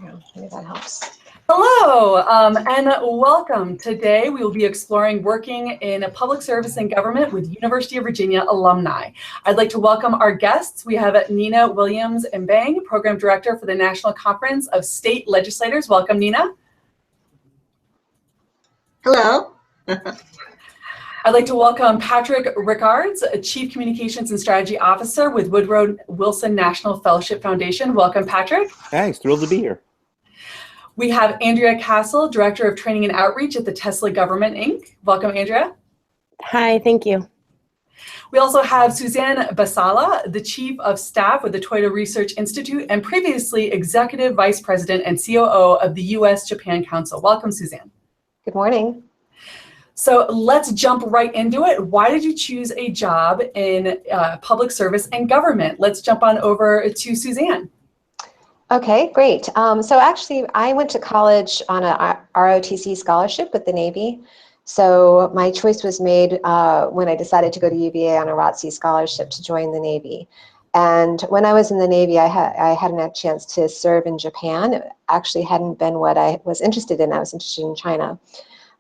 go. Maybe that helps. Hello, and welcome. Today we will be exploring working in public service and government with University of Virginia alumni. I'd like to welcome our guests. We have Nina Williams-Mbang, Program Director for the National Conference of State Legislators. Welcome, Nina. Hello. I'd like to welcome Patrick Rickards, Chief Communications and Strategy Officer with Woodrow Wilson National Fellowship Foundation. Welcome, Patrick. Thanks, thrilled to be here. We have Andrea Castle, Director of Training and Outreach at the Tesla Government, Inc. Welcome, Andrea. Hi, thank you. We also have Suzanne Basala, the Chief of Staff with the Toyota Research Institute and previously Executive Vice President and COO of the U.S.-Japan Council. Welcome, Suzanne. Good morning. So let's jump right into it. Why did you choose a job in public service and government? Let's jump on over to Suzanne. Okay, great. So actually, I went to college on a ROTC scholarship with the Navy. So my choice was made when I decided to go to UVA on a ROTC scholarship to join the Navy. And when I was in the Navy, I hadn't had a chance to serve in Japan. It actually hadn't been what I was interested in. I was interested in China.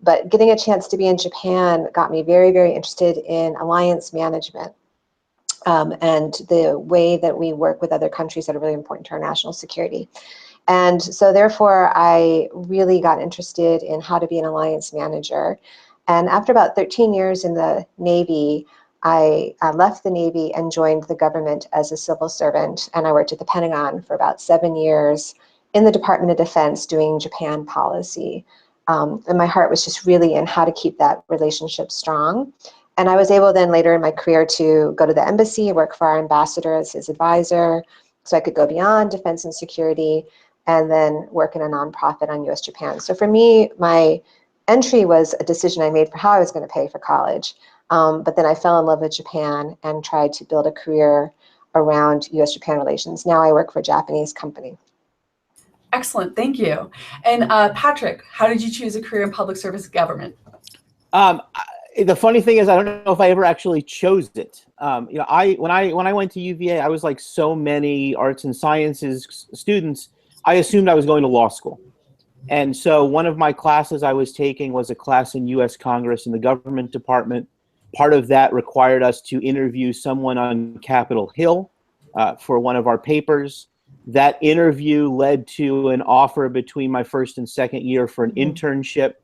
But getting a chance to be in Japan got me very, very interested in alliance management. And the way that we work with other countries that are really important to our national security. And so therefore, I really got interested in how to be an alliance manager. And after about 13 years in the Navy, I left the Navy and joined the government as a civil servant. And I worked at the Pentagon for about 7 years in the Department of Defense doing Japan policy. And my heart was just really in how to keep that relationship strong. And I was able then later in my career to go to the embassy, work for our ambassador as his advisor, so I could go beyond defense and security, and then work in a nonprofit on US-Japan. So for me, my entry was a decision I made for how I was going to pay for college. But then I fell in love with Japan and tried to build a career around US-Japan relations. Now I work for a Japanese company. Excellent, thank you. And Patrick, how did you choose a career in public service and government? The funny thing is, I don't know if I ever actually chose it. You know, when I went to UVA, I was like so many arts and sciences students. I assumed I was going to law school, and so one of my classes I was taking was a class in U.S. Congress in the government department. Part of that required us to interview someone on Capitol Hill for one of our papers. That interview led to an offer between my first and second year for an internship.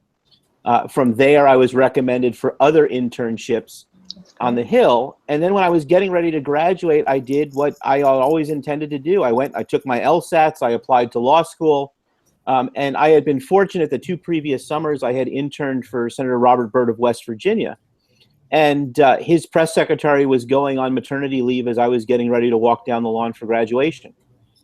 From there, I was recommended for other internships on the Hill. And then when I was getting ready to graduate, I did what I always intended to do. I took my LSATs, I applied to law school, and I had been fortunate that 2 previous summers I had interned for Senator Robert Byrd of West Virginia. And his press secretary was going on maternity leave as I was getting ready to walk down the lawn for graduation.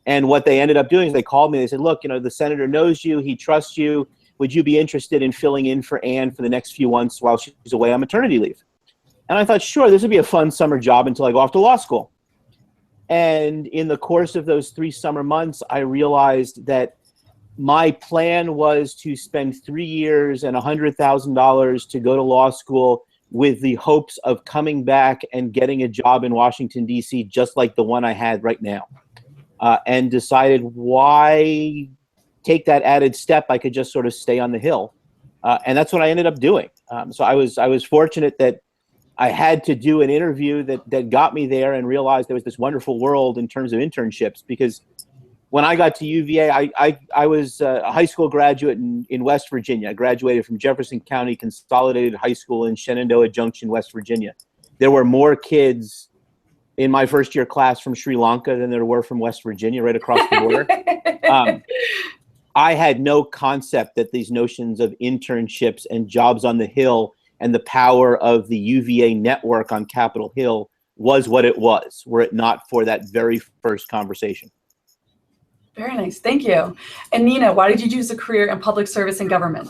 And what they ended up doing is they called me, they said, look, you know, the senator knows you, he trusts you. Would you be interested in filling in for Anne for the next few months while she's away on maternity leave? And I thought, sure, this would be a fun summer job until I go off to law school. And in the course of those 3 summer months, I realized that my plan was to spend 3 years and $100,000 to go to law school with the hopes of coming back and getting a job in Washington, D.C., just like the one I had right now. And decided, why take that added step? I could just sort of stay on the Hill. And that's what I ended up doing. So I was fortunate that I had to do an interview that got me there and realized there was this wonderful world in terms of internships. Because when I got to UVA, I was a high school graduate in West Virginia. I graduated from Jefferson County Consolidated High School in Shenandoah Junction, West Virginia. There were more kids in my first year class from Sri Lanka than there were from West Virginia, right across the border. I had no concept that these notions of internships and jobs on the Hill and the power of the UVA network on Capitol Hill was what it was, were it not for that very first conversation. Very nice, thank you. And Nina, why did you choose a career in public service and government?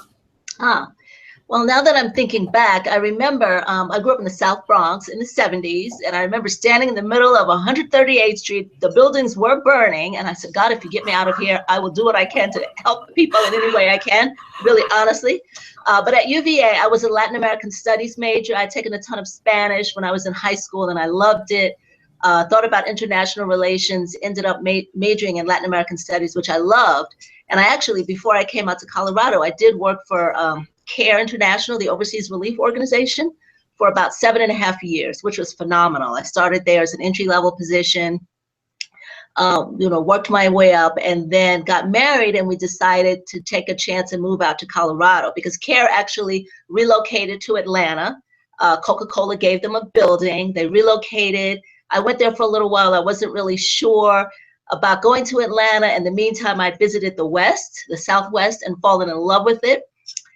Well, now that I'm thinking back, I remember I grew up in the South Bronx in the 70s, and I remember standing in the middle of 138th Street. The buildings were burning, and I said, God, if you get me out of here, I will do what I can to help people in any way I can, really honestly. But at UVA, I was a Latin American studies major. I'd taken a ton of Spanish when I was in high school, and I loved it. thought about international relations, ended up majoring in Latin American studies, which I loved. And I actually, before I came out to Colorado, I did work for CARE International, the Overseas Relief Organization, for about 7.5 years, which was phenomenal. I started there as an entry-level position, worked my way up, and then got married, and we decided to take a chance and move out to Colorado because CARE actually relocated to Atlanta. Coca-Cola gave them a building. They relocated. I went there for a little while. I wasn't really sure about going to Atlanta. In the meantime, I visited the West, the Southwest, and fallen in love with it.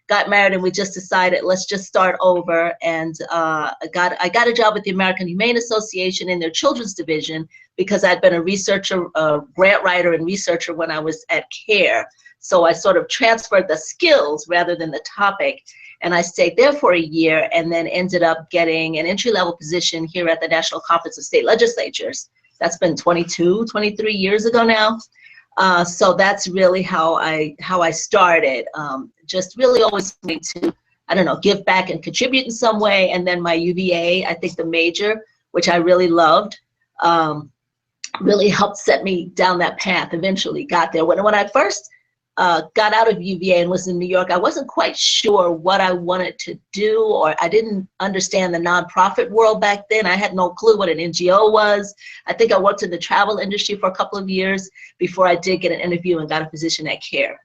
Got married, and we just decided, let's just start over. And I got a job with the American Humane Association in their children's division because I'd been a researcher, grant writer and researcher when I was at CARE. So I sort of transferred the skills rather than the topic. And I stayed there for a year and then ended up getting an entry-level position here at the National Conference of State Legislatures. That's been 23 years ago now. So that's really how I started. Just really always wanting to, give back and contribute in some way. And then my UVA, I think the major, which I really loved, really helped set me down that path. Eventually got there. When I first got out of UVA and was in New York, I wasn't quite sure what I wanted to do, or I didn't understand the nonprofit world back then. I had no clue what an NGO was. I think I worked in the travel industry for a couple of years before I did get an interview and got a position at CARE.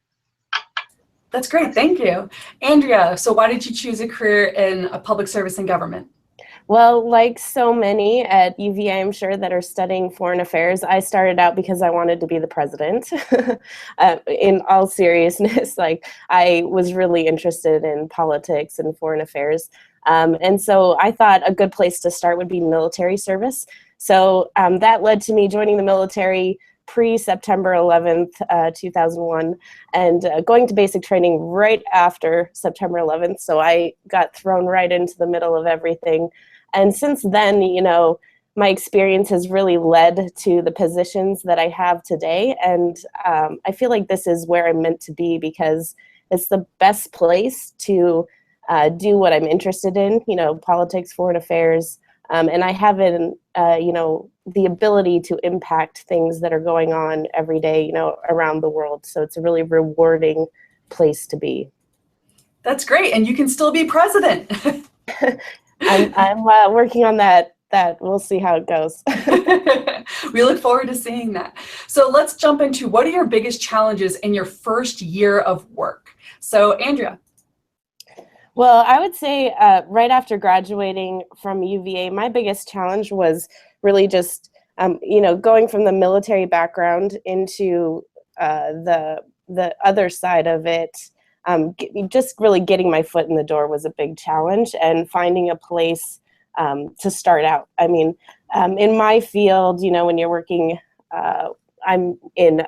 That's great, thank you. Andrea, so why did you choose a career in a public service and government? Well, like so many at UVA, I'm sure, that are studying foreign affairs, I started out because I wanted to be the president. In all seriousness, I was really interested in politics and foreign affairs. And so I thought a good place to start would be military service. So that led to me joining the military pre-September 11th, 2001, and going to basic training right after September 11th. So I got thrown right into the middle of everything. And since then, my experience has really led to the positions that I have today. And I feel like this is where I'm meant to be because it's the best place to do what I'm interested in, politics, foreign affairs. And I have the ability to impact things that are going on every day, around the world. So it's a really rewarding place to be. That's great. And you can still be president. I'm working on that. We'll see how it goes. We look forward to seeing that. So let's jump into what are your biggest challenges in your first year of work? So Andrea. Well, I would say right after graduating from UVA, my biggest challenge was really just, going from the military background into the other side of it. Just really getting my foot in the door was a big challenge, and finding a place to start out. I mean, in my field, when you're working, I'm in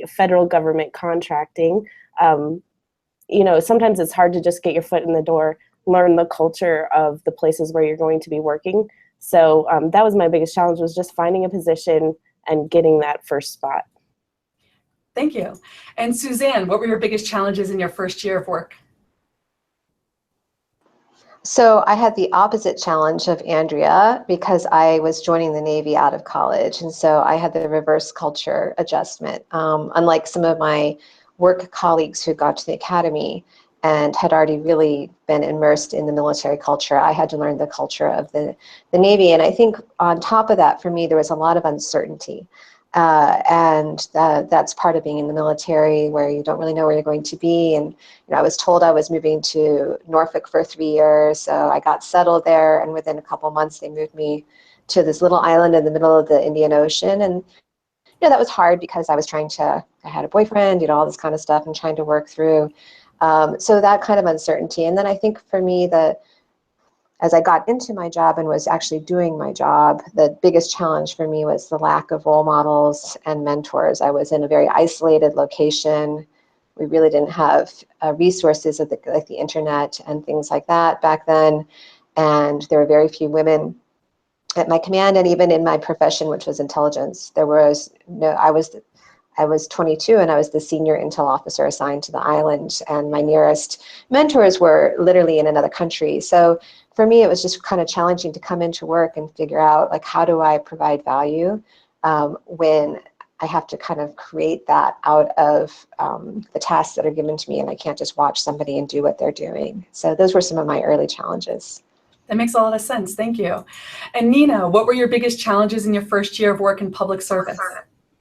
federal government contracting. Sometimes it's hard to just get your foot in the door, learn the culture of the places where you're going to be working. So that was my biggest challenge, was just finding a position and getting that first spot. Thank you. And Suzanne, what were your biggest challenges in your first year of work? So I had the opposite challenge of Andrea because I was joining the Navy out of college. And so I had the reverse culture adjustment. Unlike some of my work colleagues who got to the academy and had already really been immersed in the military culture, I had to learn the culture of the Navy. And I think on top of that, for me, there was a lot of uncertainty. And that's part of being in the military, where you don't really know where you're going to be. And I was told I was moving to Norfolk for 3 years, so I got settled there, and within a couple months they moved me to this little island in the middle of the Indian Ocean. And that was hard because I had a boyfriend, all this kind of stuff, and trying to work through. So that kind of uncertainty. And then I think for me, as I got into my job and was actually doing my job, the biggest challenge for me was the lack of role models and mentors. I was in a very isolated location. We really didn't have resources like the internet and things like that back then. And there were very few women at my command, and even in my profession, which was intelligence. I was I was 22 and I was the senior intel officer assigned to the island, and my nearest mentors were literally in another country. So for me, it was just kind of challenging to come into work and figure out, like, how do I provide value when I have to kind of create that out of the tasks that are given to me, and I can't just watch somebody and do what they're doing. So those were some of my early challenges. That makes a lot of sense. Thank you. And Nina, what were your biggest challenges in your first year of work in public service?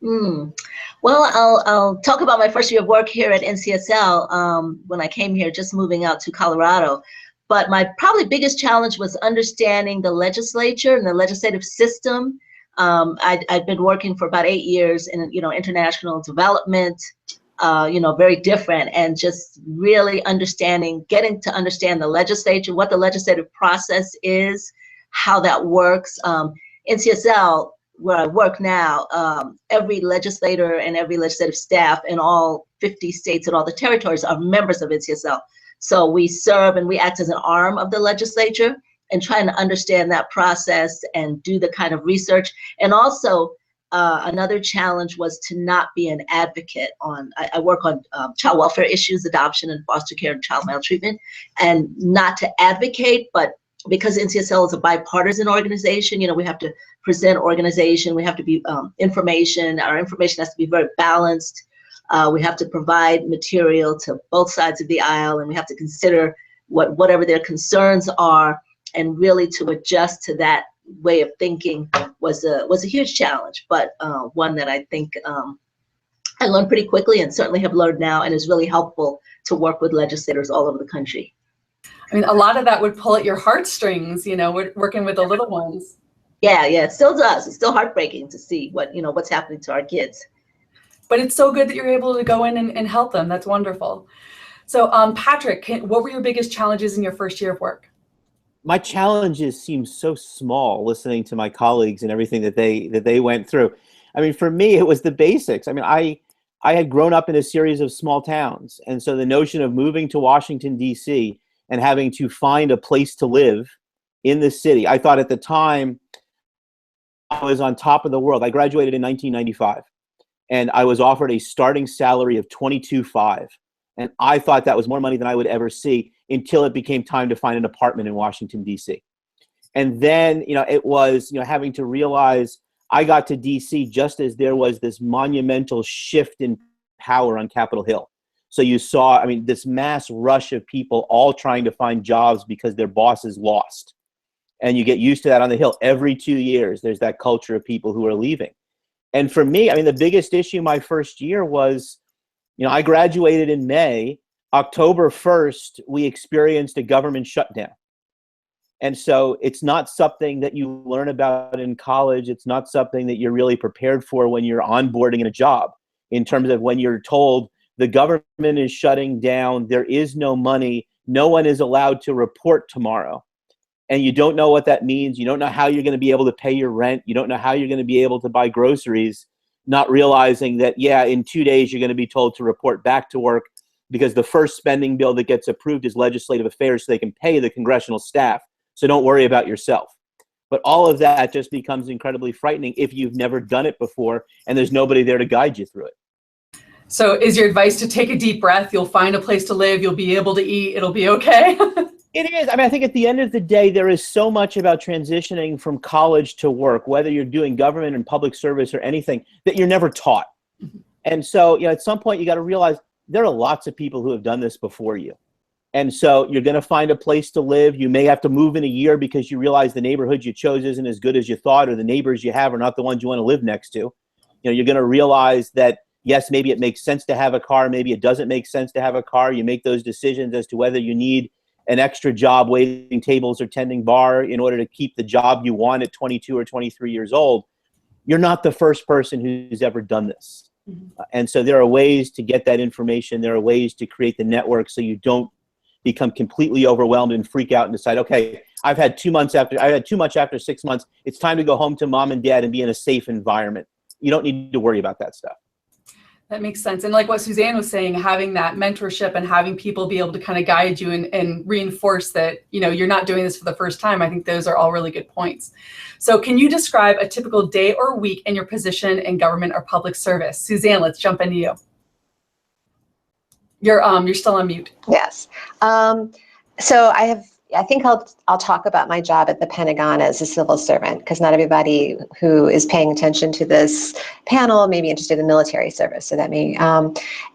Well, I'll talk about my first year of work here at NCSL when I came here, just moving out to Colorado. But my probably biggest challenge was understanding the legislature and the legislative system. I'd been working for about 8 years in, international development, very different, and just really getting to understand the legislature, what the legislative process is, how that works. NCSL, where I work now, every legislator and every legislative staff in all 50 states and all the territories are members of NCSL. So we serve and we act as an arm of the legislature, and trying to understand that process and do the kind of research. And also another challenge was to not be an advocate I work on child welfare issues, adoption and foster care and child maltreatment, and not to advocate, but because NCSL is a bipartisan organization, we have to present organization, we have to be information, our information has to be very balanced. We have to provide material to both sides of the aisle, and we have to consider whatever their concerns are, and really to adjust to that way of thinking was a huge challenge, but one that I think I learned pretty quickly, and certainly have learned now, and is really helpful to work with legislators all over the country. I mean, a lot of that would pull at your heartstrings, working with the little ones. Yeah, it still does. It's still heartbreaking to see what's happening to our kids. But it's so good that you're able to go in and help them. That's wonderful. So Patrick, what were your biggest challenges in your first year of work? My challenges seem so small listening to my colleagues and everything that they went through. I mean, for me, it was the basics. I mean, I had grown up in a series of small towns. And so the notion of moving to Washington, D.C. and having to find a place to live in the city, I thought at the time I was on top of the world. I graduated in 1995, and I was offered a starting salary of $22,500. And I thought that was more money than I would ever see, until it became time to find an apartment in Washington, D.C. And then, it was, having to realize I got to D.C. just as there was this monumental shift in power on Capitol Hill. So you saw, this mass rush of people all trying to find jobs because their bosses lost. And you get used to that on the Hill. Every 2 years, there's that culture of people who are leaving. And for me, the biggest issue my first year was, I graduated in May. October 1st, we experienced a government shutdown. And so it's not something that you learn about in college. It's not something that you're really prepared for when you're onboarding in a job, in terms of when you're told the government is shutting down, there is no money, no one is allowed to report tomorrow. And you don't know what that means. You don't know how you're going to be able to pay your rent. You don't know how you're going to be able to buy groceries, not realizing that, in 2 days, you're going to be told to report back to work, because the first spending bill that gets approved is legislative affairs, so they can pay the congressional staff. So don't worry about yourself. But all of that just becomes incredibly frightening if you've never done it before and there's nobody there to guide you through it. So is your advice to take a deep breath? You'll find a place to live. You'll be able to eat. It'll be okay. It is. I think at the end of the day, there is so much about transitioning from college to work, whether you're doing government and public service or anything, that you're never taught. And so, at some point, you got to realize there are lots of people who have done this before you. And so you're going to find a place to live. You may have to move in a year because you realize the neighborhood you chose isn't as good as you thought, or the neighbors you have are not the ones you want to live next to. You're going to realize that, yes, maybe it makes sense to have a car. Maybe it doesn't make sense to have a car. You make those decisions as to whether you need an extra job waiting tables or tending bar in order to keep the job you want at 22 or 23 years old. You're not the first person who's ever done this. And so there are ways to get that information. There are ways to create the network so you don't become completely overwhelmed and freak out and decide, okay, I've had too much after 6 months. It's time to go home to mom and dad and be in a safe environment. You don't need to worry about that stuff. That makes sense. And like what Suzanne was saying, having that mentorship and having people be able to kind of guide you and reinforce that, you know, you're not doing this for the first time. I think those are all really good points. So can you describe a typical day or week in your position in government or public service? Suzanne, let's jump into you. You're still on mute. Yes. So I think I'll talk about my job at the Pentagon as a civil servant, because not everybody who is paying attention to this panel may be interested in military service. So that may,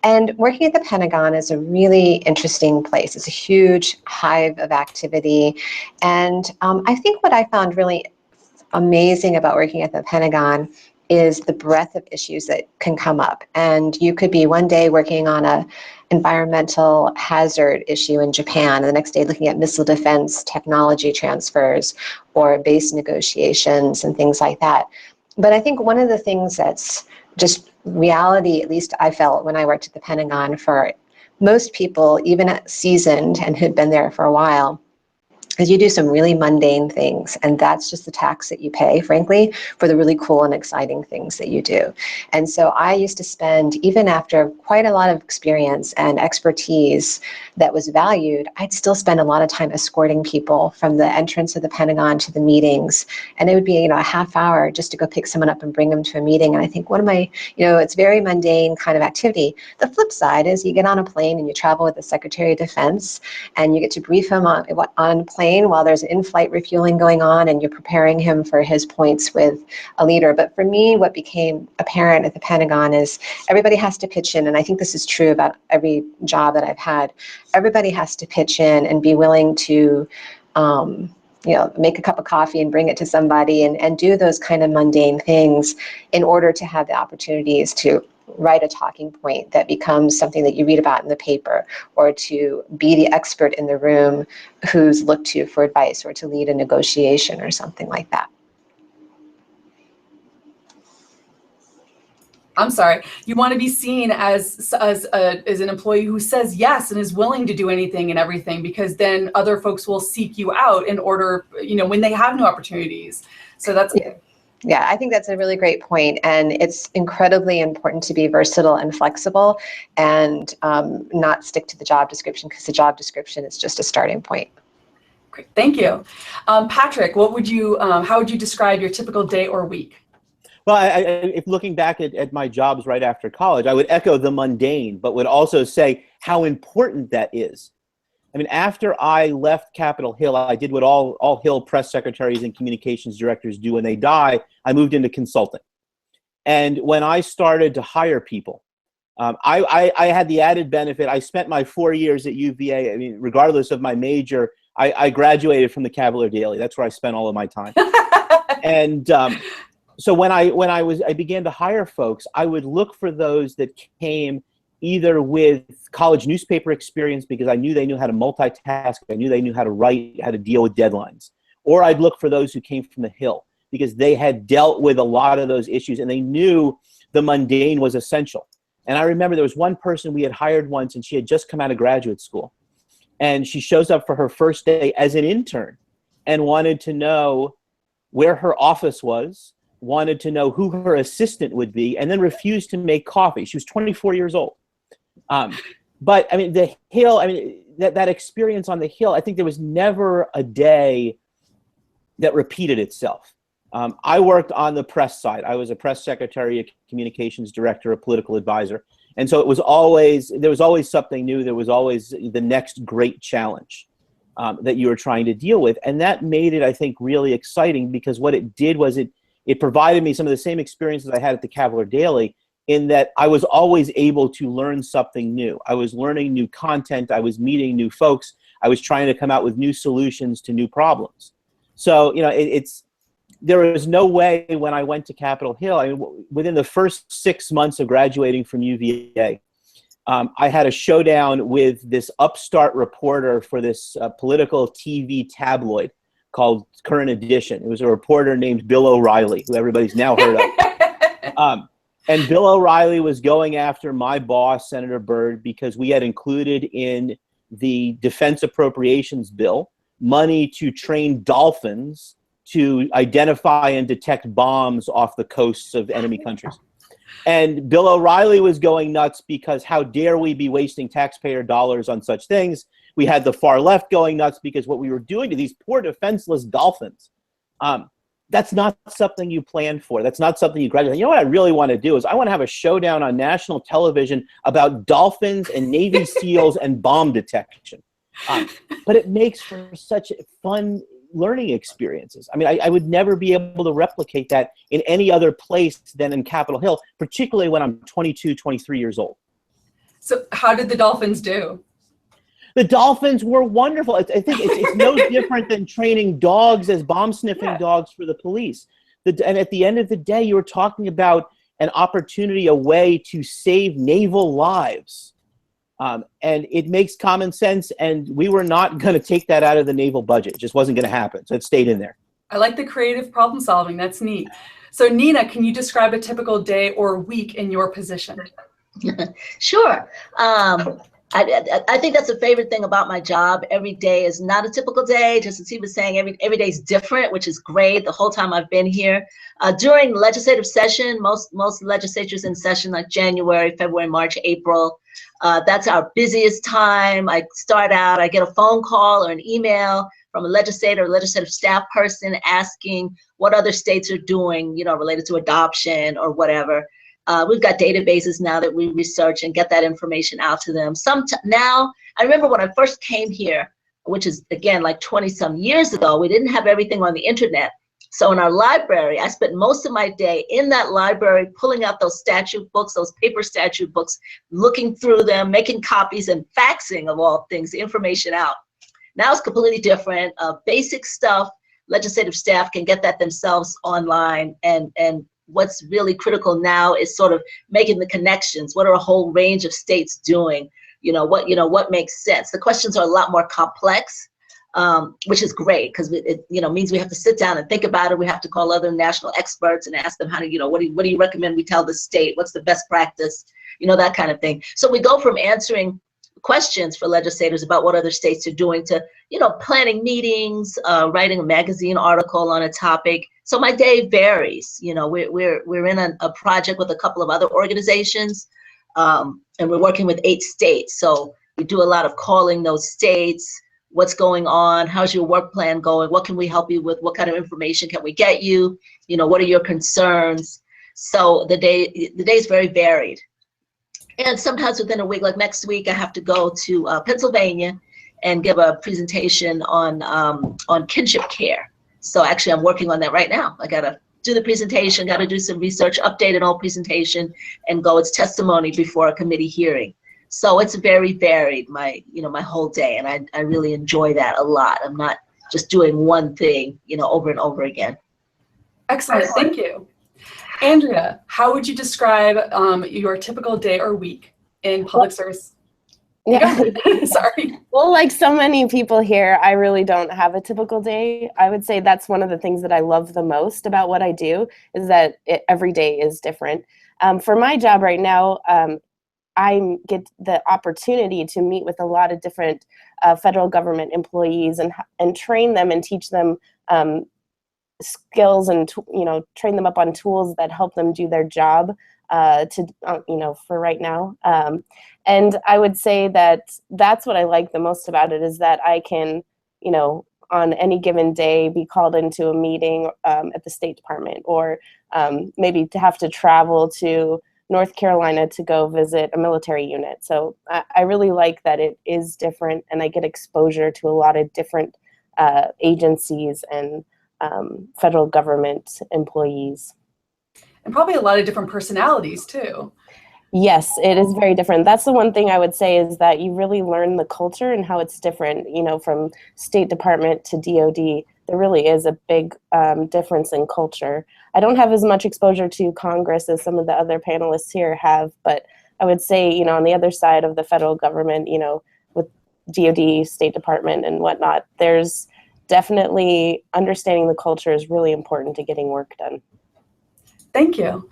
and working at the Pentagon is a really interesting place. It's a huge hive of activity. And I think what I found really amazing about working at the Pentagon is the breadth of issues that can come up. And you could be one day working on a environmental hazard issue in Japan, and the next day looking at missile defense technology transfers or base negotiations and things like that. But I think one of the things that's just reality, at least I felt when I worked at the Pentagon, for most people, even seasoned and who'd been there for a while, is you do some really mundane things, and that's just the tax that you pay, frankly, for the really cool and exciting things that you do. And so I used to spend, even after quite a lot of experience and expertise that was valued, I'd still spend a lot of time escorting people from the entrance of the Pentagon to the meetings. And it would be, a half hour just to go pick someone up and bring them to a meeting. And I think one of my, it's very mundane kind of activity. The flip side is you get on a plane and you travel with the Secretary of Defense, and you get to brief him on plane while there's in-flight refueling going on, and you're preparing him for his points with a leader. But for me, what became apparent at the Pentagon is everybody has to pitch in, and I think this is true about every job that I've had. Everybody has to pitch in and be willing to make a cup of coffee and bring it to somebody and do those kind of mundane things in order to have the opportunities to write a talking point that becomes something that you read about in the paper, or to be the expert in the room who's looked to for advice, or to lead a negotiation or something like that. I'm sorry. You want to be seen as an employee who says yes and is willing to do anything and everything, because then other folks will seek you out in order, when they have new opportunities. So that's Yeah, I think that's a really great point, and it's incredibly important to be versatile and flexible, and not stick to the job description, because the job description is just a starting point. Great, thank you. Patrick, how would you describe your typical day or week? Well, if looking back at my jobs right after college, I would echo the mundane, but would also say how important that is. I mean, after I left Capitol Hill, I did what all Hill press secretaries and communications directors do when they die. I moved into consulting. And when I started to hire people, I had the added benefit. I spent my 4 years at UVA. I mean, regardless of my major, I graduated from the Cavalier Daily. That's where I spent all of my time. And so when I began to hire folks, I would look for those that came either with college newspaper experience, because I knew they knew how to multitask, I knew they knew how to write, how to deal with deadlines. Or I'd look for those who came from the Hill, because they had dealt with a lot of those issues and they knew the mundane was essential. And I remember there was one person we had hired once, and she had just come out of graduate school. And she shows up for her first day as an intern and wanted to know where her office was, wanted to know who her assistant would be, and then refused to make coffee. She was 24 years old. But I mean, the Hill, that experience on the Hill, I think there was never a day that repeated itself. I worked on the press side. I was a press secretary, a communications director, a political advisor. And so there was always something new. There was always the next great challenge that you were trying to deal with. And that made it, I think, really exciting, because what it did was it provided me some of the same experiences I had at the Cavalier Daily, in that I was always able to learn something new. I was learning new content. I was meeting new folks. I was trying to come out with new solutions to new problems. So, there was no way when I went to Capitol Hill, within the first 6 months of graduating from UVA, I had a showdown with this upstart reporter for this political TV tabloid called Current Edition. It was a reporter named Bill O'Reilly, who everybody's now heard of. And Bill O'Reilly was going after my boss, Senator Byrd, because we had included in the defense appropriations bill money to train dolphins to identify and detect bombs off the coasts of enemy countries. And Bill O'Reilly was going nuts because how dare we be wasting taxpayer dollars on such things. We had the far left going nuts because what we were doing to these poor defenseless dolphins. That's not something you plan for. That's not something you graduate. You know what I really want to do is I want to have a showdown on national television about dolphins and Navy SEALs and bomb detection. But it makes for such fun learning experiences. I mean, I would never be able to replicate that in any other place than in Capitol Hill, particularly when I'm 22, 23 years old. So how did the dolphins do? The dolphins were wonderful. I think it's no different than training dogs as bomb sniffing dogs for the police. And at the end of the day, you were talking about an opportunity, a way to save naval lives. And it makes common sense, and we were not going to take that out of the naval budget. It just wasn't going to happen, so it stayed in there. I like the creative problem solving. That's neat. So Nina, can you describe a typical day or week in your position? Sure. I think that's a favorite thing about my job. Every day is not a typical day. Just as he was saying, every day is different, which is great the whole time I've been here. During legislative session, most legislatures in session like January, February, March, April. That's our busiest time. I start out, I get a phone call or an email from a legislator or legislative staff person asking what other states are doing, related to adoption or whatever. We've got databases now that we research and get that information out to them. Now, I remember when I first came here, which is, again, like 20-some years ago, we didn't have everything on the internet. So in our library, I spent most of my day in that library, pulling out those statute books, those paper statute books, looking through them, making copies and faxing, of all things, the information out. Now it's completely different. Basic stuff, legislative staff can get that themselves online, and what's really critical now is sort of making the connections. What are a whole range of states doing? What makes sense? The questions are a lot more complex, which is great because it means we have to sit down and think about it. We have to call other national experts and ask them how to, what do you recommend we tell the state? What's the best practice? That kind of thing. So we go from answering questions for legislators about what other states are doing to, planning meetings, writing a magazine article on a topic. So my day varies. We're in a project with a couple of other organizations, and we're working with 8 states. So we do a lot of calling those states. What's going on? How's your work plan going? What can we help you with? What kind of information can we get you? What are your concerns? So the day is very varied. And sometimes within a week, like next week, I have to go to Pennsylvania and give a presentation on kinship care. So actually, I'm working on that right now. I got to do the presentation, got to do some research, update an old presentation, and go its testimony before a committee hearing. So it's very varied, my whole day, and I really enjoy that a lot. I'm not just doing one thing, over and over again. Excellent, thank you. Andrea, how would you describe your typical day or week in public service? Yeah. Sorry. Well, like so many people here, I really don't have a typical day. I would say that's one of the things that I love the most about what I do is that every day is different. For my job right now, I get the opportunity to meet with a lot of different federal government employees and train them and teach them skills and train them up on tools that help them do their job for right now. And I would say that that's what I like the most about it is that I can, on any given day be called into a meeting at the State Department or maybe to have to travel to North Carolina to go visit a military unit. So I really like that it is different and I get exposure to a lot of different agencies and federal government employees. And probably a lot of different personalities too. Yes, it is very different. That's the one thing I would say is that you really learn the culture and how it's different, from State Department to DOD. There really is a big difference in culture. I don't have as much exposure to Congress as some of the other panelists here have, but I would say, on the other side of the federal government, with DOD, State Department and whatnot, there's definitely understanding the culture is really important to getting work done. Thank you.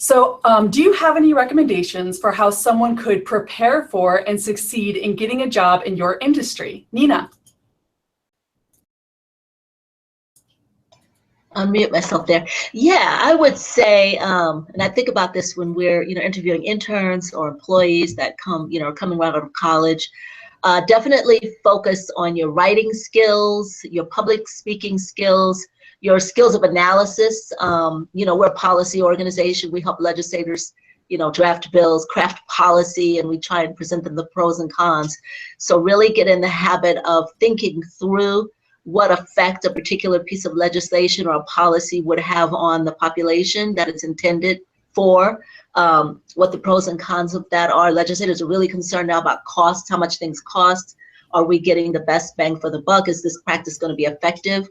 So do you have any recommendations for how someone could prepare for and succeed in getting a job in your industry? Nina. Unmute myself there. Yeah, I would say, and I think about this when we're, interviewing interns or employees that come, coming out of college. Definitely focus on your writing skills, your public speaking skills, your skills of analysis. We're a policy organization. We help legislators, draft bills, craft policy, and we try and present them the pros and cons. So really get in the habit of thinking through what effect a particular piece of legislation or a policy would have on the population that it's intended for, what the pros and cons of that are. Legislators are really concerned now about cost, how much things cost. Are we getting the best bang for the buck? Is this practice going to be effective?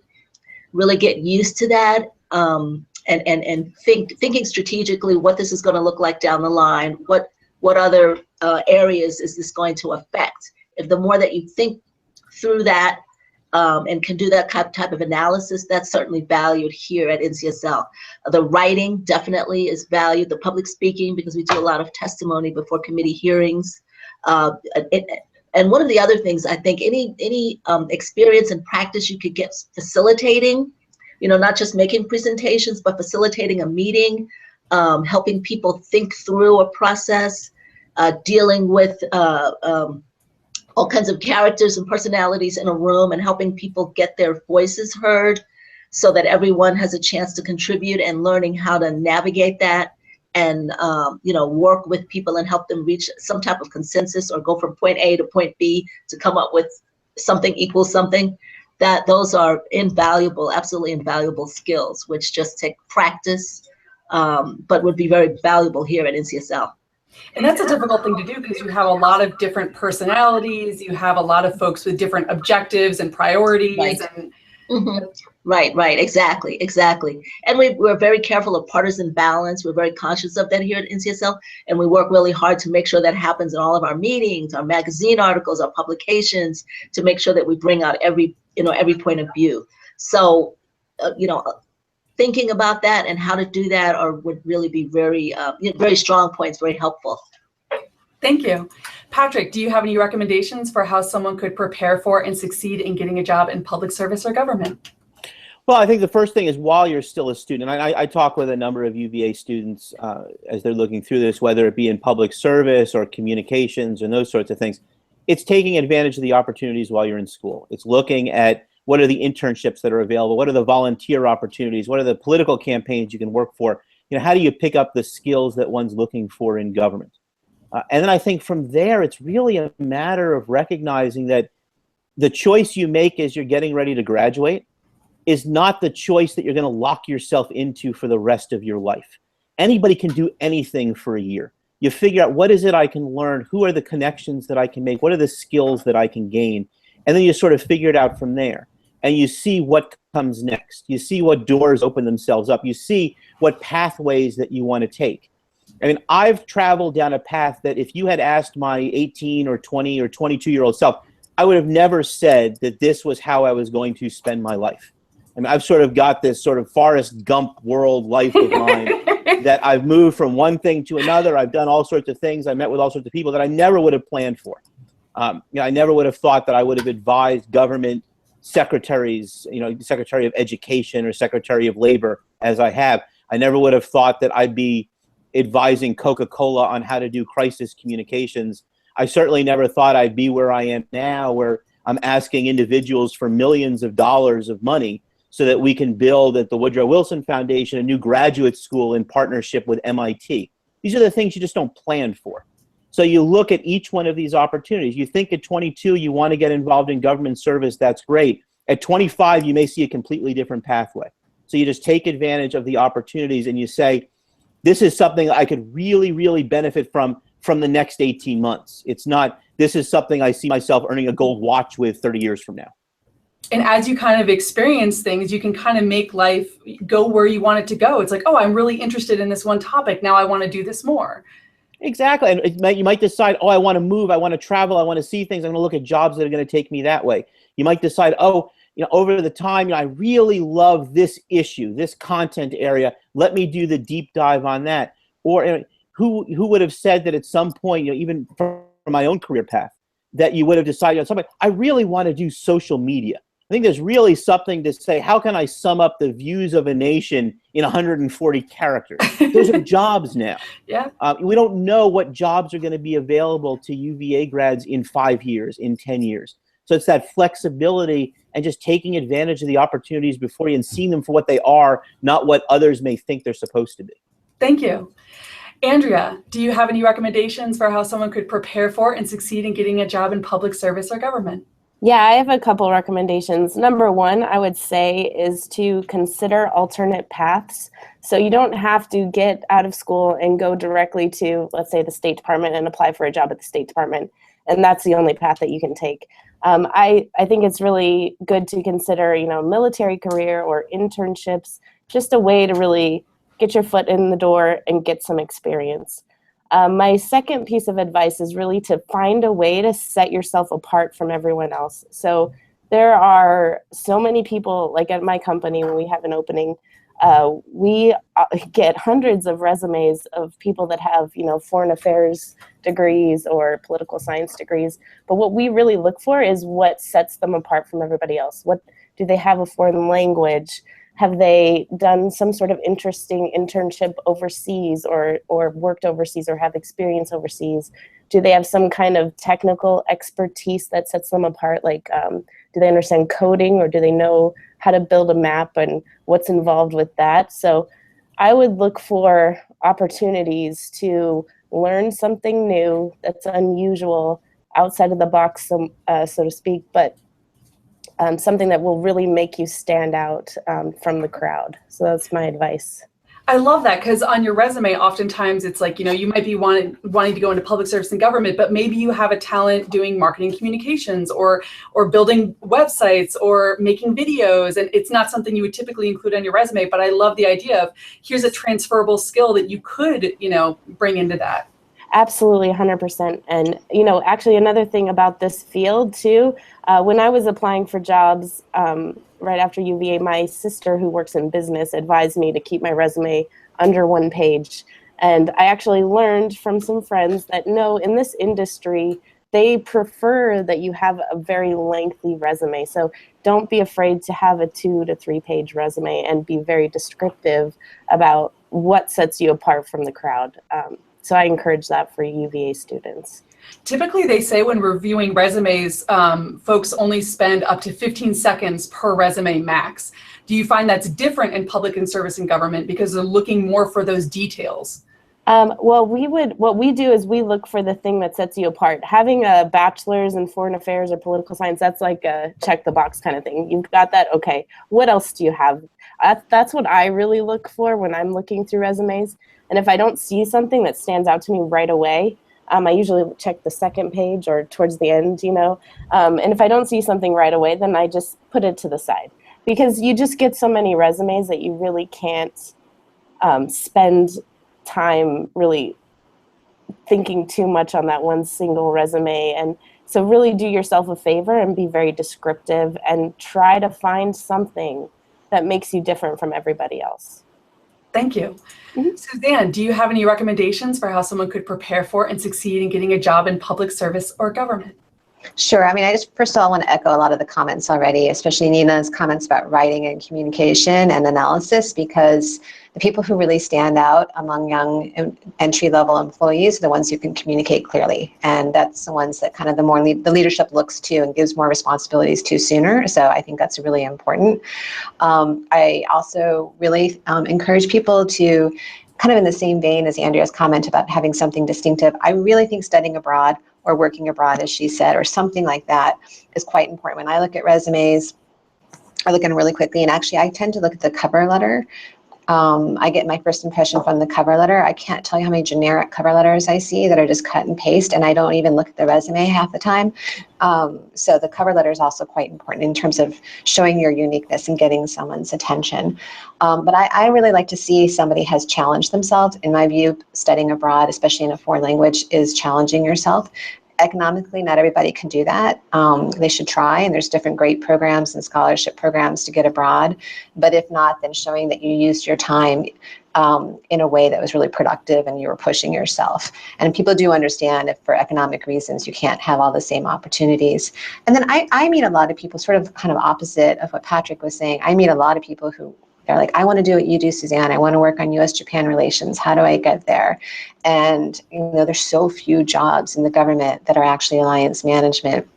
Really get used to that, and thinking strategically what this is going to look like down the line. What other areas is this going to affect? If the more that you think through that, and can do that type of analysis, that's certainly valued here at NCSL. The writing definitely is valued. The public speaking, because we do a lot of testimony before committee hearings. And one of the other things, I think, any experience and practice you could get facilitating, not just making presentations, but facilitating a meeting, helping people think through a process, dealing with all kinds of characters and personalities in a room, and helping people get their voices heard so that everyone has a chance to contribute, and learning how to navigate that and work with people and help them reach some type of consensus or go from point A to point B to come up with something equals something. Those are invaluable, absolutely invaluable skills, which just take practice, but would be very valuable here at NCSL. And that's a difficult thing to do because you have a lot of different personalities. You have a lot of folks with different objectives and priorities. Right. And Right. Exactly. And we're very careful of partisan balance. We're very conscious of that here at NCSL. And we work really hard to make sure that happens in all of our meetings, our magazine articles, our publications, to make sure that we bring out every point of view. So, thinking about that and how to do that would really be very, very strong points, very helpful. Thank you. Patrick, do you have any recommendations for how someone could prepare for and succeed in getting a job in public service or government? Well, I think the first thing is, while you're still a student, and I talk with a number of UVA students as they're looking through this, whether it be in public service or communications and those sorts of things, it's taking advantage of the opportunities while you're in school. It's looking at what are the internships that are available, what are the volunteer opportunities, what are the political campaigns you can work for, how do you pick up the skills that one's looking for in government? And then I think from there, it's really a matter of recognizing that the choice you make as you're getting ready to graduate is not the choice that you're going to lock yourself into for the rest of your life. Anybody can do anything for a year. You figure out, what is it I can learn? Who are the connections that I can make? What are the skills that I can gain? And then you sort of figure it out from there. And you see what comes next. You see what doors open themselves up. You see what pathways that you want to take. I mean, I've traveled down a path that if you had asked my 18 or 20 or 22-year-old self, I would have never said that this was how I was going to spend my life. I mean, I've sort of got this sort of Forrest Gump world life of mine that I've moved from one thing to another. I've done all sorts of things. I met with all sorts of people that I never would have planned for. I never would have thought that I would have advised government secretaries, Secretary of Education or Secretary of Labor, as I have. I never would have thought that I'd be advising Coca-Cola on how to do crisis communications. I certainly never thought I'd be where I am now, where I'm asking individuals for millions of dollars of money so that we can build at the Woodrow Wilson Foundation a new graduate school in partnership with MIT. These are the things you just don't plan for. So you look at each one of these opportunities. You think at 22 you want to get involved in government service, that's great. At 25 you may see a completely different pathway. So you just take advantage of the opportunities and you say, this is something I could really, really benefit from the next 18 months. It's not, this is something I see myself earning a gold watch with 30 years from now. And as you kind of experience things, you can kind of make life go where you want it to go. It's like, oh, I'm really interested in this one topic. Now I want to do this more. Exactly. And you might decide, oh, I want to move, I want to travel, I want to see things, I'm going to look at jobs that are going to take me that way. You might decide, oh, over the time, I really love this issue, this content area. Let me do the deep dive on that. Or who would have said that at some point, even from my own career path, that you would have decided at some point, I really want to do social media. I think there's really something to say, how can I sum up the views of a nation in 140 characters? Those are jobs now. Yeah. We don't know what jobs are going to be available to UVA grads in 5 years, in 10 years. So it's that flexibility and just taking advantage of the opportunities before you and seeing them for what they are, not what others may think they're supposed to be. Thank you. Andrea, do you have any recommendations for how someone could prepare for and succeed in getting a job in public service or government? Yeah, I have a couple recommendations. Number one, I would say, is to consider alternate paths. So you don't have to get out of school and go directly to, let's say, the State Department and apply for a job at the State Department. And that's the only path that you can take. I think it's really good to consider, military career or internships, just a way to really get your foot in the door and get some experience. My second piece of advice is really to find a way to set yourself apart from everyone else. So there are so many people, like at my company, when we have an opening, we get hundreds of resumes of people that have, foreign affairs degrees or political science degrees. But what we really look for is what sets them apart from everybody else. What do they have a foreign language? Have they done some sort of interesting internship overseas or worked overseas or have experience overseas? Do they have some kind of technical expertise that sets them apart? Like, do they understand coding, or do they know how to build a map and what's involved with that? So I would look for opportunities to learn something new that's unusual, outside of the box, so to speak, but something that will really make you stand out from the crowd. So that's my advice. I love that, because on your resume, oftentimes it's like, you might be wanting to go into public service and government, but maybe you have a talent doing marketing communications or building websites or making videos, and it's not something you would typically include on your resume. But I love the idea of, here's a transferable skill that you could, bring into that. Absolutely, 100%. And, actually another thing about this field too, when I was applying for jobs right after UVA, my sister, who works in business, advised me to keep my resume under 1 page. And I actually learned from some friends that no, in this industry, they prefer that you have a very lengthy resume. So don't be afraid to have a 2 to 3 page resume and be very descriptive about what sets you apart from the crowd. So I encourage that for UVA students. Typically, they say when reviewing resumes, folks only spend up to 15 seconds per resume max. Do you find that's different in public and service and government because they're looking more for those details? Well, what we do is we look for the thing that sets you apart. Having a bachelor's in foreign affairs or political science, that's like a check the box kind of thing. You've got that, okay. What else do you have? That's what I really look for when I'm looking through resumes. And if I don't see something that stands out to me right away, I usually check the second page or towards the end, and if I don't see something right away, then I just put it to the side, because you just get so many resumes that you really can't spend time really thinking too much on that one single resume. And so really do yourself a favor and be very descriptive and try to find something that makes you different from everybody else. Thank you. Suzanne, do you have any recommendations for how someone could prepare for and succeed in getting a job in public service or government? Sure. I mean, I just first of all want to echo a lot of the comments already, especially Nina's comments about writing and communication and analysis, because the people who really stand out among young entry-level employees are the ones who can communicate clearly. And that's the ones that kind of the leadership looks to and gives more responsibilities to sooner. So I think that's really important. I also really encourage people to, kind of in the same vein as Andrea's comment about having something distinctive, I really think studying abroad or working abroad, as she said, or something like that is quite important. When I look at resumes, I look at them really quickly, and actually I tend to look at the cover letter. I get my first impression from the cover letter. I can't tell you how many generic cover letters I see that are just cut and paste, and I don't even look at the resume half the time. So the cover letter is also quite important in terms of showing your uniqueness and getting someone's attention. But I really like to see somebody has challenged themselves. In my view, studying abroad, especially in a foreign language, is challenging yourself. economically, not everybody can do that. They should try, and there's different great programs and scholarship programs to get abroad. But if not, then showing that you used your time in a way that was really productive and you were pushing yourself. And people do understand if for economic reasons you can't have all the same opportunities. And then I meet a lot of people, sort of kind of opposite of what Patrick was saying. I meet a lot of people who they're like, I want to do what you do, Suzanne. I want to work on US-Japan relations. How do I get there? And there's so few jobs in the government that are actually alliance management.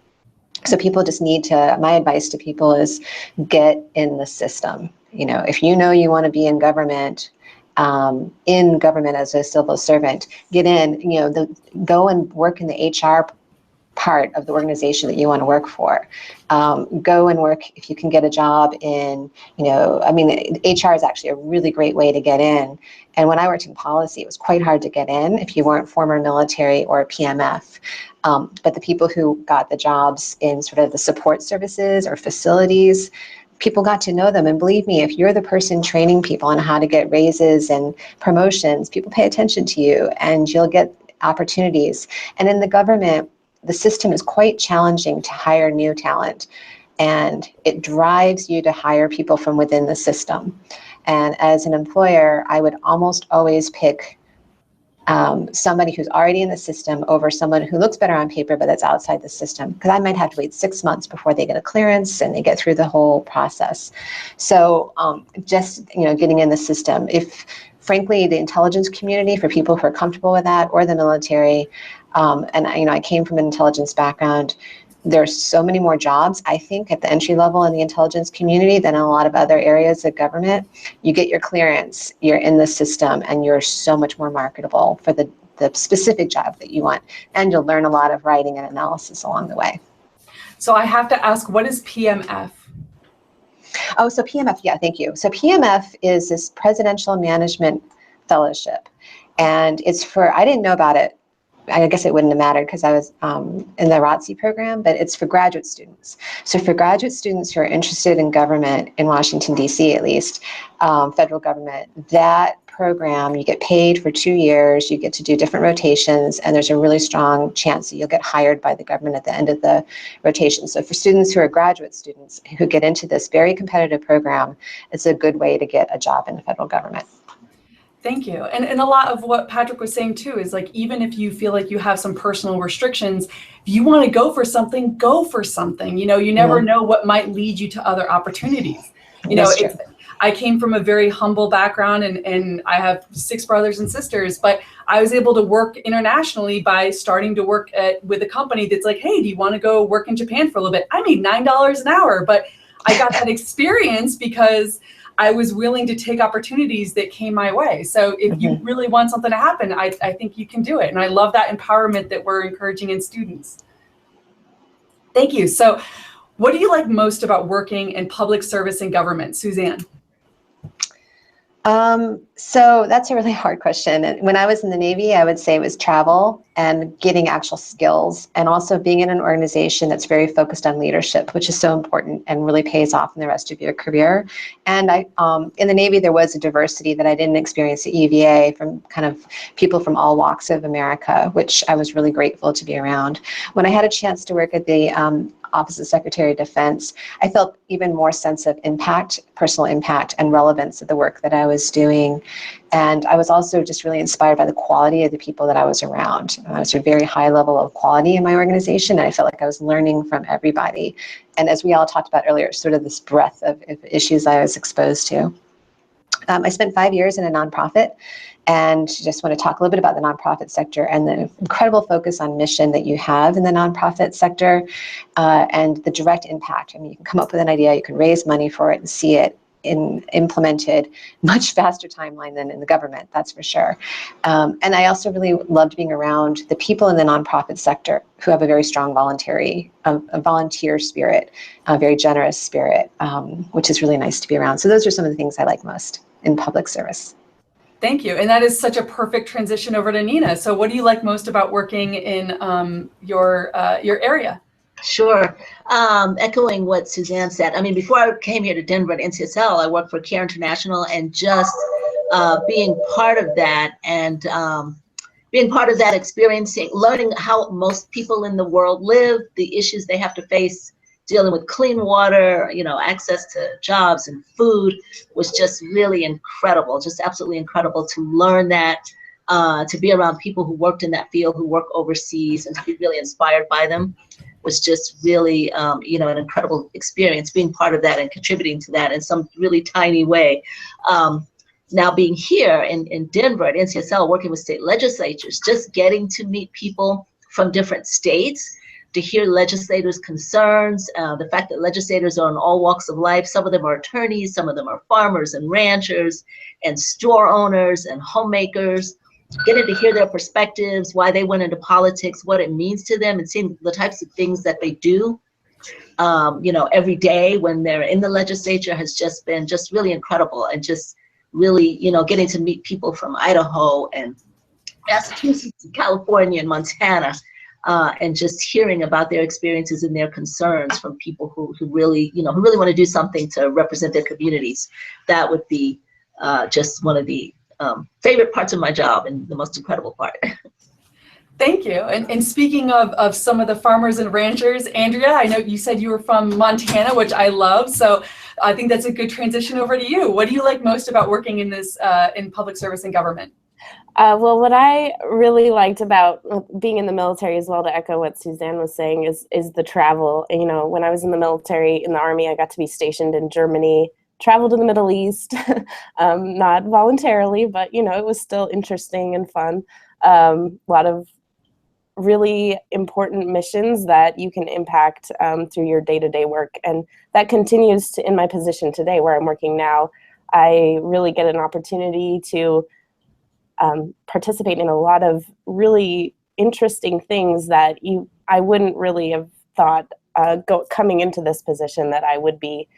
So people just need to, my advice to people is get in the system. If you know you want to be in government as a civil servant, get in, go and work in the HR part of the organization that you want to work for. Go and work, if you can get a job in, HR is actually a really great way to get in. And when I worked in policy, it was quite hard to get in if you weren't former military or PMF. But the people who got the jobs in sort of the support services or facilities, people got to know them. And believe me, if you're the person training people on how to get raises and promotions, people pay attention to you and you'll get opportunities. And in the government, the system is quite challenging to hire new talent, and it drives you to hire people from within the system. And as an employer, I would almost always pick somebody who's already in the system over someone who looks better on paper but that's outside the system, because I might have to wait 6 months before they get a clearance and they get through the whole process. So just getting in the system. If frankly the intelligence community, for people who are comfortable with that, or the military, and I came from an intelligence background, there's so many more jobs, I think, at the entry level in the intelligence community than in a lot of other areas of government. You get your clearance, you're in the system, and you're so much more marketable for the specific job that you want. And you'll learn a lot of writing and analysis along the way. So I have to ask, what is PMF? Oh, so PMF, yeah, thank you. So PMF is this Presidential Management Fellowship. And it's for, I didn't know about it, I guess it wouldn't have mattered because I was in the ROTC program, but it's for graduate students. So for graduate students who are interested in government, in Washington, D.C. at least, federal government, that program, you get paid for 2 years, you get to do different rotations, and there's a really strong chance that you'll get hired by the government at the end of the rotation. So for students who are graduate students who get into this very competitive program, it's a good way to get a job in the federal government. Thank you. And a lot of what Patrick was saying too is, like, even if you feel like you have some personal restrictions, if you want to go for something, go for something. You never know what might lead you to other opportunities. I came from a very humble background, and I have 6 brothers and sisters, but I was able to work internationally by starting to work with a company that's like, hey, do you want to go work in Japan for a little bit? I made $9 an hour, but I got that experience because I was willing to take opportunities that came my way. So if you really want something to happen, I think you can do it. And I love that empowerment that we're encouraging in students. Thank you. So what do you like most about working in public service and government, Suzanne? So that's a really hard question. And when I was in the Navy, I would say it was travel and getting actual skills, and also being in an organization that's very focused on leadership, which is so important and really pays off in the rest of your career. And in the Navy, there was a diversity that I didn't experience at UVA, from kind of people from all walks of America, which I was really grateful to be around. When I had a chance to work at the Office of Secretary of Defense, I felt even more sense of impact, personal impact, and relevance of the work that I was doing. And I was also just really inspired by the quality of the people that I was around. I was a very high level of quality in my organization, and I felt like I was learning from everybody. And as we all talked about earlier, sort of this breadth of issues I was exposed to. I spent 5 years in a nonprofit, and just want to talk a little bit about the nonprofit sector and the incredible focus on mission that you have in the nonprofit sector, and the direct impact. I mean, you can come up with an idea, you can raise money for it and see it implemented much faster timeline than in the government, that's for sure. And I also really loved being around the people in the nonprofit sector who have a very strong volunteer spirit, a very generous spirit, which is really nice to be around. So those are some of the things I like most in public service. Thank you. And that is such a perfect transition over to Nina. So what do you like most about working in your area? Sure. Echoing what Suzanne said, I mean, before I came here to Denver at NCSL, I worked for CARE International, and just being part of that and being part of that, experiencing, learning how most people in the world live, the issues they have to face, dealing with clean water, you know, access to jobs and food, was just really incredible, just absolutely incredible to learn that, to be around people who worked in that field, who work overseas, and to be really inspired by them was just really, you know, an incredible experience, being part of that and contributing to that in some really tiny way. Now being here in Denver at NCSL, working with state legislatures, just getting to meet people from different states, to hear legislators' concerns, the fact that legislators are in all walks of life. Some of them are attorneys, some of them are farmers and ranchers and store owners and homemakers. Getting to hear their perspectives, why they went into politics, what it means to them, and seeing the types of things that they do, you know, every day when they're in the legislature has just been just really incredible. And just really, you know, getting to meet people from Idaho and Massachusetts and California and Montana, and just hearing about their experiences and their concerns from people who really, you know, who really want to do something to represent their communities. That would be just one of the favorite parts of my job and the most incredible part. Thank you. And speaking of some of the farmers and ranchers, Andrea, I know you said you were from Montana, which I love. So I think that's a good transition over to you. What do you like most about working in this in public service and government? Well, what I really liked about being in the military as well, to echo what Suzanne was saying, is the travel. You know, when I was in the military, in the Army, I got to be stationed in Germany, traveled to the Middle East, not voluntarily, but, you know, it was still interesting and fun. A lot of really important missions that you can impact through your day-to-day work. And that continues in my position today where I'm working now. I really get an opportunity to participate in a lot of really interesting things that I wouldn't really have thought coming into this position that I would be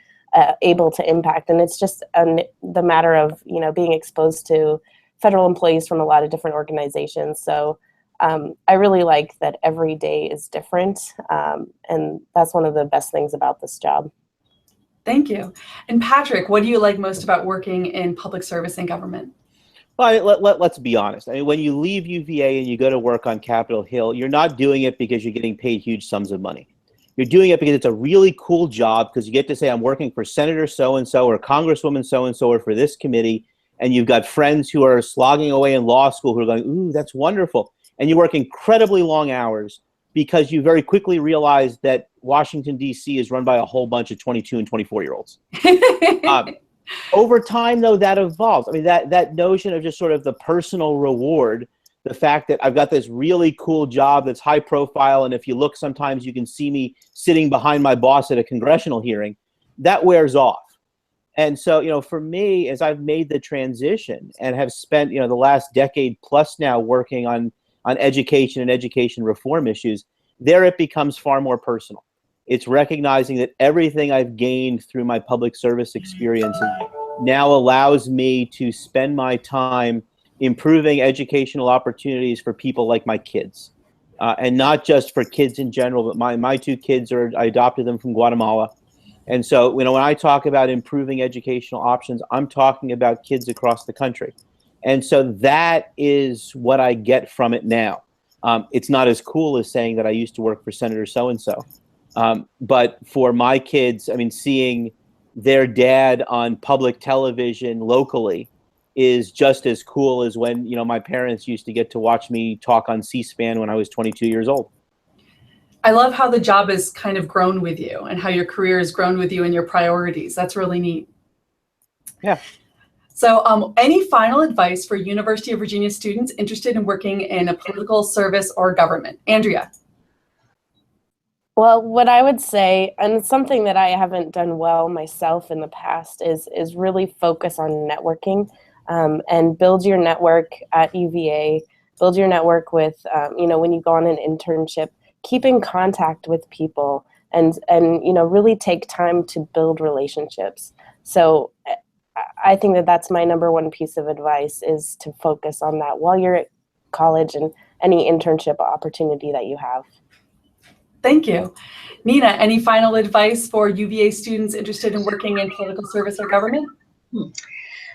able to impact. And it's just the matter of, you know, being exposed to federal employees from a lot of different organizations. So I really like that every day is different. And that's one of the best things about this job. Thank you. And Patrick, what do you like most about working in public service and government? Well, let's be honest. I mean, when you leave UVA and you go to work on Capitol Hill, you're not doing it because you're getting paid huge sums of money. You're doing it because it's a really cool job, because you get to say, I'm working for Senator so-and-so or Congresswoman so-and-so or for this committee, and you've got friends who are slogging away in law school who are going, ooh, that's wonderful. And you work incredibly long hours because you very quickly realize that Washington, D.C. is run by a whole bunch of 22 and 24-year-olds. Over time, though, that evolves. I mean, that notion of just sort of the personal reward, the fact that I've got this really cool job that's high profile, and if you look, sometimes you can see me sitting behind my boss at a congressional hearing, that wears off. And so, you know, for me, as I've made the transition and have spent, you know, the last decade plus now working on education and education reform issues, there it becomes far more personal. It's recognizing that everything I've gained through my public service experience now allows me to spend my time improving educational opportunities for people like my kids. And not just for kids in general, but my two kids I adopted them from Guatemala. And so, you know, when I talk about improving educational options, I'm talking about kids across the country. And so that is what I get from it now. It's not as cool as saying that I used to work for Senator so-and-so. But for my kids, I mean, seeing their dad on public television locally is just as cool as when, you know, my parents used to get to watch me talk on C-SPAN when I was 22 years old. I love how the job has kind of grown with you and how your career has grown with you and your priorities. That's really neat. Yeah. So any final advice for University of Virginia students interested in working in a political service or government? Andrea. Well, what I would say, and it's something that I haven't done well myself in the past, is really focus on networking and build your network at UVA, build your network with, you know, when you go on an internship, keep in contact with people and, you know, really take time to build relationships. So I think that that's my number one piece of advice, is to focus on that while you're at college and any internship opportunity that you have. Thank you. Nina, any final advice for UVA students interested in working in political service or government?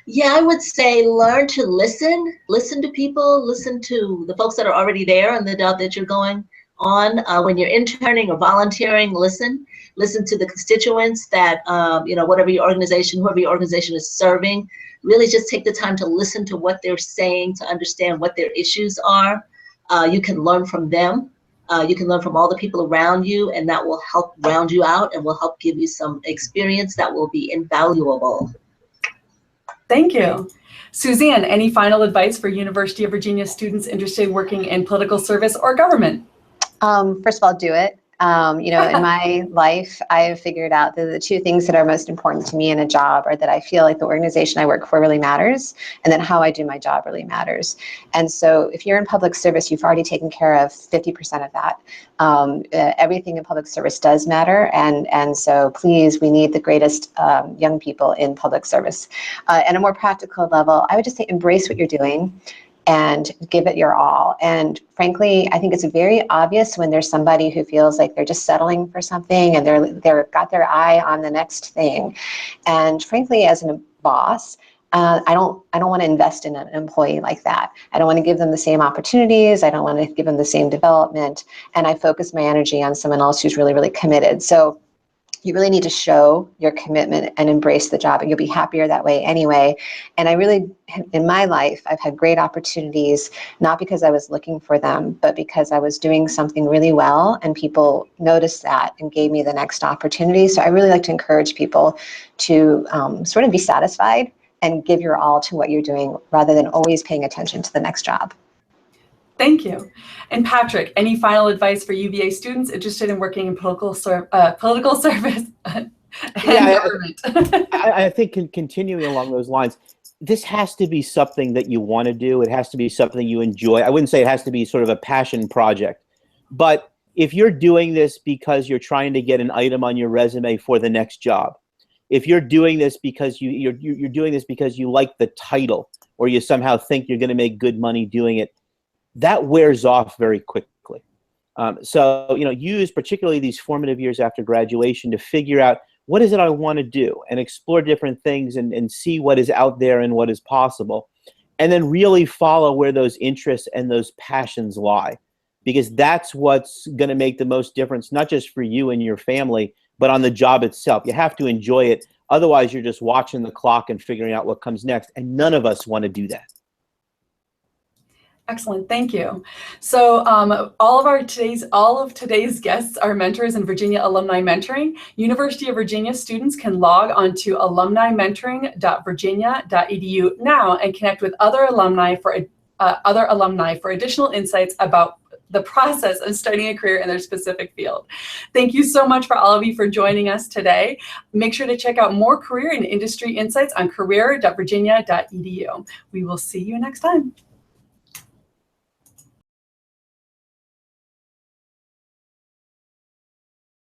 Yeah, I would say learn to listen to people, listen to the folks that are already there and the job that you're going on. When you're interning or volunteering, listen to the constituents that, whoever your organization is serving, really just take the time to listen to what they're saying, to understand what their issues are. You can learn from them. You can learn from all the people around you, and that will help round you out and will help give you some experience that will be invaluable. Thank you. Suzanne, any final advice for University of Virginia students interested in working in political service or government? First of all, do it. In my life, I've figured out that the two things that are most important to me in a job are that I feel like the organization I work for really matters, and then how I do my job really matters. And so if you're in public service, you've already taken care of 50% of that. Everything in public service does matter, and so please, we need the greatest young people in public service. At a more practical level, I would just say embrace what you're doing and give it your all. And frankly, I think it's very obvious when there's somebody who feels like they're just settling for something and they're got their eye on the next thing. And frankly, as a boss, I don't want to invest in an employee like that. I don't want to give them the same opportunities. I don't want to give them the same development. And I focus my energy on someone else who's really, really committed. So you really need to show your commitment and embrace the job, and you'll be happier that way anyway. And I really, in my life, I've had great opportunities, not because I was looking for them, but because I was doing something really well and people noticed that and gave me the next opportunity. So I really like to encourage people to sort of be satisfied and give your all to what you're doing rather than always paying attention to the next job. Thank you. And Patrick, any final advice for UVA students interested in working in political service and government? I think continuing along those lines, this has to be something that you want to do. It has to be something you enjoy. I wouldn't say it has to be sort of a passion project, but if you're doing this because you're trying to get an item on your resume for the next job, if you're doing this because you're doing this because you like the title or you somehow think you're going to make good money doing it, that wears off very quickly. So, use particularly these formative years after graduation to figure out what is it I want to do and explore different things and see what is out there and what is possible. And then really follow where those interests and those passions lie, because that's what's going to make the most difference, not just for you and your family, but on the job itself. You have to enjoy it. Otherwise, you're just watching the clock and figuring out what comes next. And none of us want to do that. Excellent, thank you. So all of today's guests are mentors in Virginia Alumni Mentoring. University of Virginia students can log on to alumnimentoring.virginia.edu now and connect with other alumni for additional insights about the process of starting a career in their specific field. Thank you so much for all of you for joining us today. Make sure to check out more career and industry insights on career.virginia.edu. We will see you next time.